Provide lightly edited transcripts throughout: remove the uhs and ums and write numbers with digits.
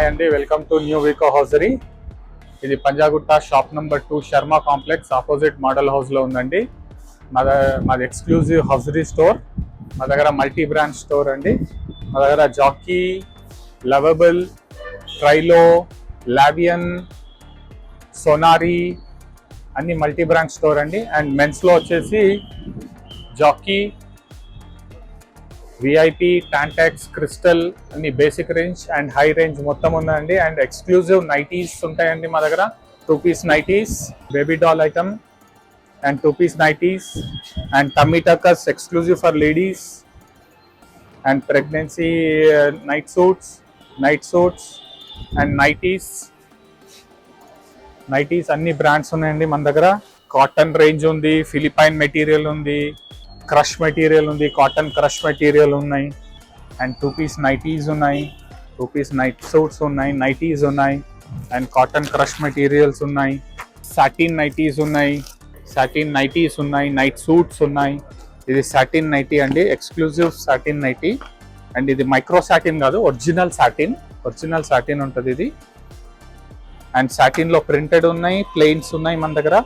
Hi అండి, welcome to new Veeko hosiery. ఇది Panjagutta shop number 2 Sharma complex opposite model హౌస్లో ఉందండి. మాది ఎక్స్క్లూజివ్ హౌజరీ స్టోర్. మా దగ్గర మల్టీ బ్రాండ్ స్టోర్ అండి. మా దగ్గర జాకీ, లవబుల్, ట్రైలో, లావియన్, సోనారీ అన్ని మల్టీ బ్రాండ్ స్టోర్ అండి. అండ్ మెన్స్లో వచ్చేసి జాకీ, విఐపి, టాంటాక్స్, క్రిస్టల్ అన్ని basic range and high range మొత్తం ఉందండి. అండ్ ఎక్స్క్లూజివ్ నైటీస్ ఉంటాయండి మా దగ్గర. 2 piece nighties, baby doll item and 2 piece nighties and tummy tuckers exclusive for ladies and pregnancy night suits and nighties అన్ని brands ఉన్నాయండి మన దగ్గర. కాటన్ రేంజ్ ఉంది, ఫిలిపైన్ మెటీరియల్ ఉంది, క్రష్ మెటీరియల్ ఉంది, కాటన్ క్రష్ మెటీరియల్ ఉన్నాయి అండ్ 2 పీస్ నైటీస్ ఉన్నాయి, 2 పీస్ నైట్ సూట్స్ ఉన్నాయి, నైటీస్ ఉన్నాయి అండ్ కాటన్ క్రష్ మెటీరియల్స్ ఉన్నాయి, సాటిన్ నైటీస్ ఉన్నాయి, నైట్ సూట్స్ ఉన్నాయి. ఇది సాటిన్ నైటీ అండి, ఎక్స్క్లూజివ్ సాటిన్ నైటీ. అండ్ ఇది మైక్రో సాటిన్ కాదు, ఒరిజినల్ సాటిన్ ఉంటుంది ఇది. అండ్ సాటిన్లో ప్రింటెడ్ ఉన్నాయి, ప్లెయిన్స్ ఉన్నాయి మన దగ్గర.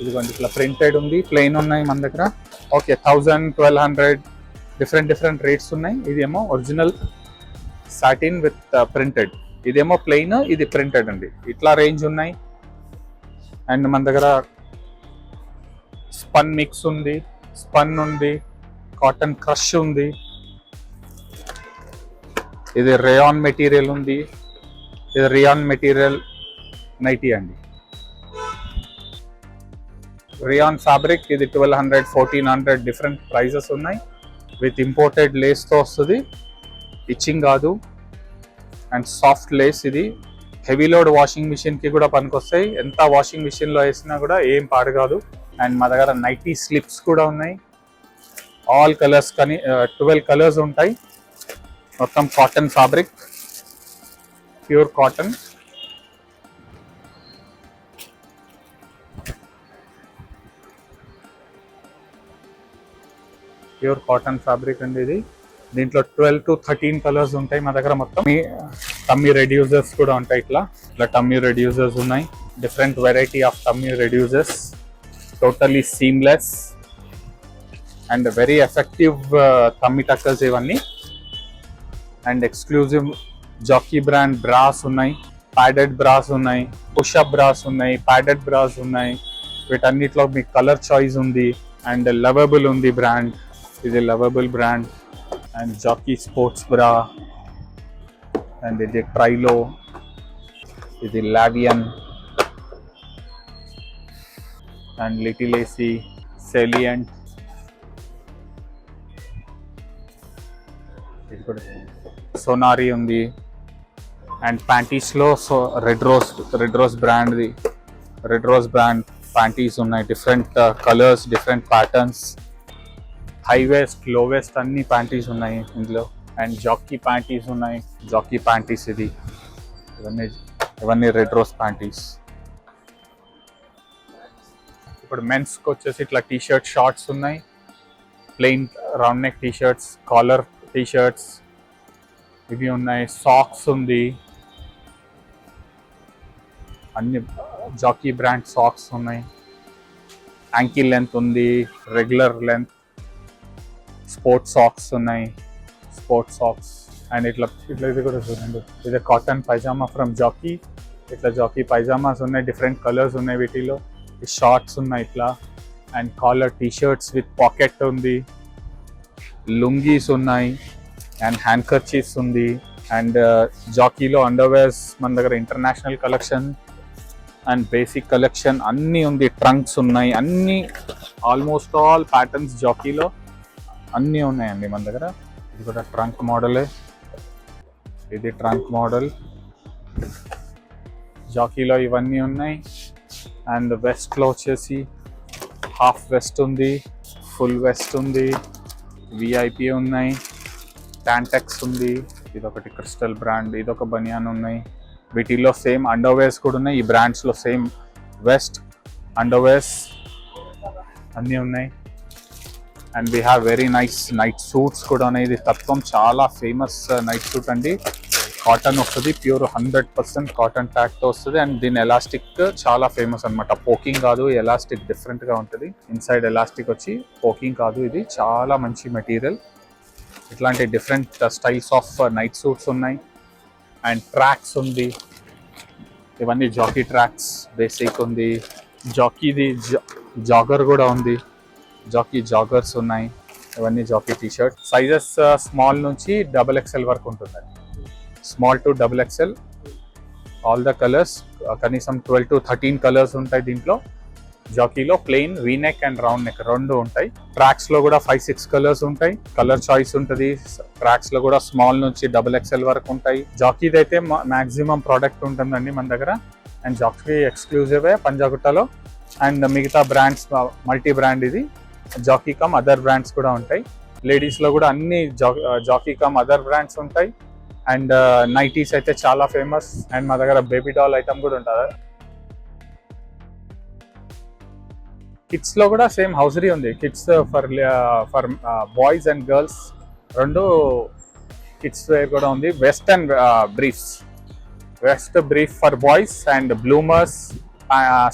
ఇదిగోండి ఇట్లా ప్రింటెడ్ ఉంది, ప్లెయిన్ ఉన్నాయి మన దగ్గర. ఓకే, 1000, 1200 డిఫరెంట్ రేట్స్ ఉన్నాయి. ఇదేమో ఒరిజినల్ సాటిన్ విత్ ప్రింటెడ్, ఇదేమో ప్లెయిన్, ఇది ప్రింటెడ్ అండి. ఇట్లా రేంజ్ ఉన్నాయి. అండ్ మన దగ్గర స్పన్ మిక్స్ ఉంది, కాటన్ క్రష్ ఉంది, ఇది రేయాన్ మెటీరియల్ ఉంది, ఇది రేయాన్ మెటీరియల్ నైటీ అండి. రియాన్ ఫ్యాబ్రిక్ ఇది 1200, 1400 డిఫరెంట్ ప్రైజెస్ ఉన్నాయి. విత్ ఇంపోర్టెడ్ లేస్తో వస్తుంది, ఇచ్చింగ్ కాదు. And soft lace. ఇది హెవీ లోడ్ వాషింగ్ మిషన్కి కూడా పనికొస్తాయి. ఎంత వాషింగ్ మిషన్లో వేసినా కూడా ఏం పాడు కాదు. అండ్ మా దగ్గర నైటీ స్లిప్స్ కూడా ఉన్నాయి. ఆల్ కలర్స్ కానీ 12 కలర్స్ ఉంటాయి. మొత్తం cotton fabric, pure cotton. Pure cotton fabric అండి ఇది. దీంట్లో 12 to 13 కలర్స్ ఉంటాయి మా దగ్గర. మొత్తం టమ్మీ రెడ్యూసర్స్ కూడా ఉంటాయి. ఇట్లా టమ్మీ రెడ్యూసర్స్ ఉన్నాయి, different variety of tummy reducers, totally seamless and very effective tummy tuckers ఇవన్నీ. And exclusive Jockey brand bras ఉన్నాయి, ప్యాడెడ్ బ్రాస్ ఉన్నాయి, పుషప్ బ్రాస్ ఉన్నాయి, ప్యాడెడ్ బ్రాస్ ఉన్నాయి. వీటన్నిటిలో మీకు కలర్ చాయిస్ ఉంది. అండ్ లవబుల్ ఉంది బ్రాండ్, ఇది lovable brand. And Jockey sports bra, and ఇది ట్రైలో, ఇది లావియన్ అండ్ లిటిల్ ఏసీ, సెలియంట్. ఇది కూడా సోనారీ ఉంది. అండ్ ప్యాంటీస్లో రెడ్ రోజ్ బ్రాండ్ ప్యాంటీస్ ఉన్నాయి. Different colours, different patterns, high waist, low waist అన్ని ప్యాంటీస్ ఉన్నాయి ఇందులో. అండ్ జాకీ ప్యాంటీస్ ఉన్నాయి, జాకీ ప్యాంటీస్ ఇది. ఇవన్నీ రెడ్ రోజ్ ప్యాంటీస్. ఇప్పుడు మెన్స్కి వచ్చేసి ఇట్లా టీషర్ట్ షార్ట్స్ ఉన్నాయి, plain round neck T-shirts, collar T-shirts ఇవి ఉన్నాయి. సాక్స్ ఉంది, అన్ని జాకీ బ్రాండ్ సాక్స్ ఉన్నాయి. యాంకిల్ లెంత్ ఉంది, రెగ్యులర్ లెంత్, స్పోర్ట్స్ సాక్స్ ఉన్నాయి, అండ్ ఇట్లా ఇది కూడా చూడండి. ఇది కాటన్ పైజామా ఫ్రమ్ జాకీ. ఇట్లా జాకీ పైజామాస్ ఉన్నాయి, డిఫరెంట్ కలర్స్ ఉన్నాయి వీటిలో. షార్ట్స్ ఉన్నాయి ఇట్లా. And collar T-shirts with pocket ఉంది, లుంగీస్ ఉన్నాయి అండ్ హ్యాండ్ కర్చీఫ్స్ ఉంది. అండ్ జాకీలో అండర్వేర్స్ మన దగ్గర international collection and basic collection అన్నీ ఉంది. ట్రంక్స్ ఉన్నాయి, అన్నీ ఆల్మోస్ట్ ఆల్ ప్యాటర్న్స్ జాకీలో అన్నీ ఉన్నాయండి మన దగ్గర. ఇది కూడా ట్రంక్ మోడలే, ఇది ట్రంక్ మోడల్ జాకీలో ఇవన్నీ ఉన్నాయి. అండ్ వెస్ట్లో వచ్చేసి హాఫ్ వెస్ట్ ఉంది, ఫుల్ వెస్ట్ ఉంది, విఐపి ఉన్నాయి, టాంటాక్స్ ఉంది, ఇదొకటి క్రిస్టల్ బ్రాండ్, ఇదొక బనియాన్ ఉన్నాయి. వీటిలో సేమ్ అండర్వేర్స్ కూడా ఉన్నాయి. ఈ బ్రాండ్స్లో సేమ్ వెస్ట్, అండర్వేర్స్ అన్నీ ఉన్నాయి. And we have very nice night suits కూడా ఉన్నాయి. ఇది తత్వం చాలా ఫేమస్ నైట్ సూట్ అండి. కాటన్ వస్తుంది, ప్యూర్ 100% కాటన్ ట్యాక్తో వస్తుంది. అండ్ దీని ఎలాస్టిక్ చాలా ఫేమస్ అనమాట. పోకింగ్ కాదు, ఎలాస్టిక్ డిఫరెంట్గా ఉంటుంది. ఇన్సైడ్ ఎలాస్టిక్ వచ్చి పోకింగ్ కాదు, ఇది చాలా మంచి మెటీరియల్. ఇట్లాంటి different styles of night suits ఉన్నాయి. అండ్ ట్రాక్స్ ఉంది, ఇవన్నీ జాకీ ట్రాక్స్ బేసిక్ ఉంది. జాకీది జాగర్ కూడా ఉంది, జాకీ జాగర్స్ ఉన్నాయి. ఇవన్నీ జాకీ టీషర్ట్. సైజెస్ స్మాల్ నుంచి XXL వరకు ఉంటుందండి. Small to XXL, all the colours. కనీసం 12 to 13 కలర్స్ ఉంటాయి దీంట్లో. జాకీలో plain, V neck and round neck రెండు ఉంటాయి. ట్రాక్స్ లో కూడా 5-6 కలర్స్ ఉంటాయి. కలర్ చాయిస్ ఉంటుంది. ట్రాక్స్ లో కూడా స్మాల్ నుంచి XXL వరకు ఉంటాయి. జాకీది అయితే మాక్సిమం ప్రోడక్ట్ ఉంటుందండి మన దగ్గర. అండ్ జాకీ ఎక్స్క్లూజివ్ పంజాగుట్టలో. అండ్ మిగతా బ్రాండ్స్ మల్టీ బ్రాండ్ ఇది. జాకీ కమ్ అదర్ బ్రాండ్స్ కూడా ఉంటాయి. లేడీస్ లో కూడా అన్ని జాకీ కమ్ అదర్ బ్రాండ్స్ ఉంటాయి. అండ్ నైటీస్ అయితే చాలా ఫేమస్. అండ్ మా దగ్గర బేబీ డాల్ ఐటమ్ కూడా ఉంటుంది. కిడ్స్ లో కూడా సేమ్ హౌసరీ ఉంది. Kids for boys and girls రెండు కిడ్స్ వేర్ కూడా ఉంది. Vest and briefs. Vest brief for boys and bloomers,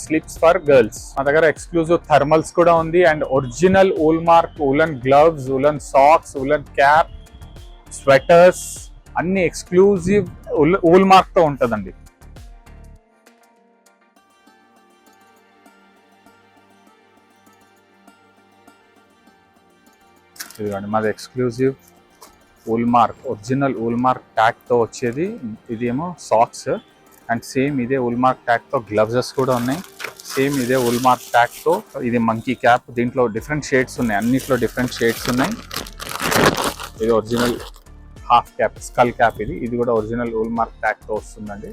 slips for girls. మా దగ్గర ఎక్స్క్లూజివ్ థర్మల్స్ కూడా ఉంది. And original wool mark, woollen gloves, woollen socks, woollen cap, sweaters అన్ని exclusive wool mark తో ఉంటుందండి. ఇదిగోండి మాది exclusive wool mark, original wool mark ట్యాగ్తో వచ్చేది. ఇదేమో సాక్స్. అండ్ సేమ్ ఇదే ఊల్ మార్క్ ట్యాగ్తో గ్లవ్సెస్ కూడా ఉన్నాయి. సేమ్ ఇదే ఊల్ మార్క్ ట్యాగ్తో ఇది మంకీ క్యాప్. దీంట్లో డిఫరెంట్ షేడ్స్ ఉన్నాయి, అన్నిట్లో డిఫరెంట్ షేడ్స్ ఉన్నాయి. ఇది original half cap, skull cap. ఇది కూడా ఒరిజినల్ ఊల్ మార్క్ ట్యాగ్తో వస్తుందండి.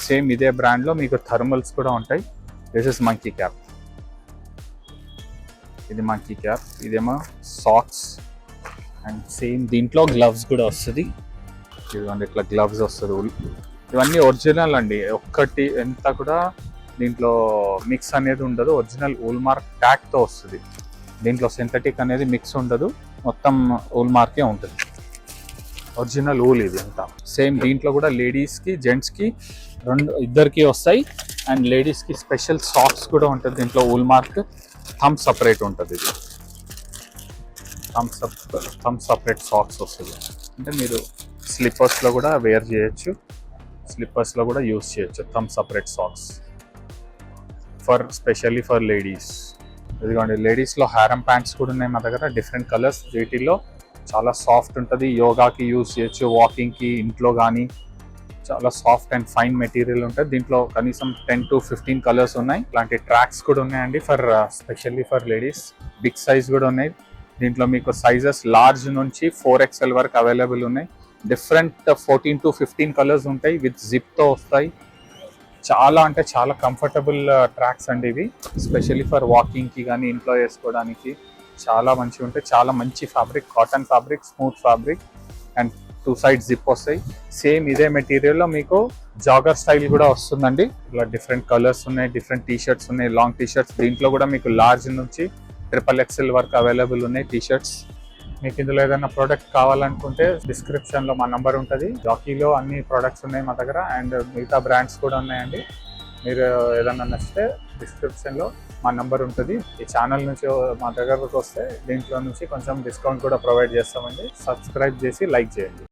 సేమ్ ఇదే బ్రాండ్లో మీకు థర్మల్స్ కూడా ఉంటాయి. This is monkey cap. ఇది మంకీ క్యాప్. ఇదేమో సాక్స్. అండ్ సేమ్ దీంట్లో గ్లవ్స్ కూడా వస్తుంది. ఇదిగోండి ఇట్లా గ్లవ్స్ వస్తుంది. ఇవన్నీ ఒరిజినల్ అండి. ఒక్కటి ఎంత కూడా దీంట్లో మిక్స్ అనేది ఉండదు. ఒరిజినల్ ఊల్ మార్క్ ట్యాగ్తో వస్తుంది. దీంట్లో సింథటిక్ అనేది మిక్స్ ఉండదు, మొత్తం ఊల్ మార్కే ఉంటుంది. ఒరిజినల్ ఊల్ ఇది అంతా. సేమ్ దీంట్లో కూడా లేడీస్కి జెంట్స్కి ఇద్దరికి వస్తాయి. అండ్ లేడీస్కి స్పెషల్ సాక్స్ కూడా ఉంటుంది దీంట్లో. ఊల్ మార్క్ థమ్ సపరేట్ ఉంటుంది. ఇది థమ్ సపరేట్ సాక్స్ వస్తుంది. అంటే మీరు స్లిప్పర్స్లో కూడా వేర్ చేయొచ్చు, స్లిప్పర్స్లో కూడా యూస్ చేయొచ్చు. Thumb separate socks specially for ladies. ఇదిగోండి లేడీస్లో హారం ప్యాంట్స్ కూడా ఉన్నాయి మా దగ్గర, డిఫరెంట్ కలర్స్. వీటిల్లో చాలా సాఫ్ట్ ఉంటుంది, యోగాకి యూస్ చేయొచ్చు, వాకింగ్కి, ఇంట్లో కానీ. చాలా సాఫ్ట్ అండ్ ఫైన్ మెటీరియల్ ఉంటుంది. దీంట్లో కనీసం 10 to 15 కలర్స్ ఉన్నాయి. ఇలాంటి ట్రాక్స్ కూడా ఉన్నాయండి specially for ladies. Big size కూడా ఉన్నాయి. దీంట్లో మీకు సైజెస్ లార్జ్ నుంచి 4XL వరకు అవైలబుల్ ఉన్నాయి. డిఫరెంట్ 14 to 15 కలర్స్ ఉంటాయి. విత్ జిప్తో వస్తాయి. చాలా అంటే చాలా కంఫర్టబుల్ ట్రాక్స్ అండి ఇవి. స్పెషల్లీ ఫర్ వాకింగ్కి కానీ ఇంట్లో వేసుకోవడానికి చాలా మంచిగా ఉంటాయి. చాలా మంచి fabric, cotton fabric, smooth fabric. And 2 sides zip వస్తాయి. సేమ్ ఇదే మెటీరియల్లో మీకు జాగర్ స్టైల్ కూడా వస్తుందండి. ఇలా డిఫరెంట్ కలర్స్ ఉన్నాయి, డిఫరెంట్ టీషర్ట్స్ ఉన్నాయి, లాంగ్ టీషర్ట్స్. దీంట్లో కూడా మీకు లార్జ్ నుంచి XXL వరకు అవైలబుల్ ఉన్నాయి టీషర్ట్స్. మీకు ఇందులో ఏదైనా ప్రోడక్ట్ కావాలనుకుంటే డిస్క్రిప్షన్లో మా నంబర్ ఉంటుంది. జాకీలో అన్ని ప్రోడక్ట్స్ ఉన్నాయి మా దగ్గర. అండ్ మిగతా బ్రాండ్స్ కూడా ఉన్నాయండి. మీరు ఏదైనా నచ్చితే డిస్క్రిప్షన్లో మా నంబర్ ఉంటుంది. ఈ ఛానల్ నుంచి మా దగ్గరకు వస్తే దీంట్లో నుంచి కొంచెం డిస్కౌంట్ కూడా ప్రొవైడ్ చేస్తామండి. సబ్స్క్రైబ్ చేసి లైక్ చేయండి.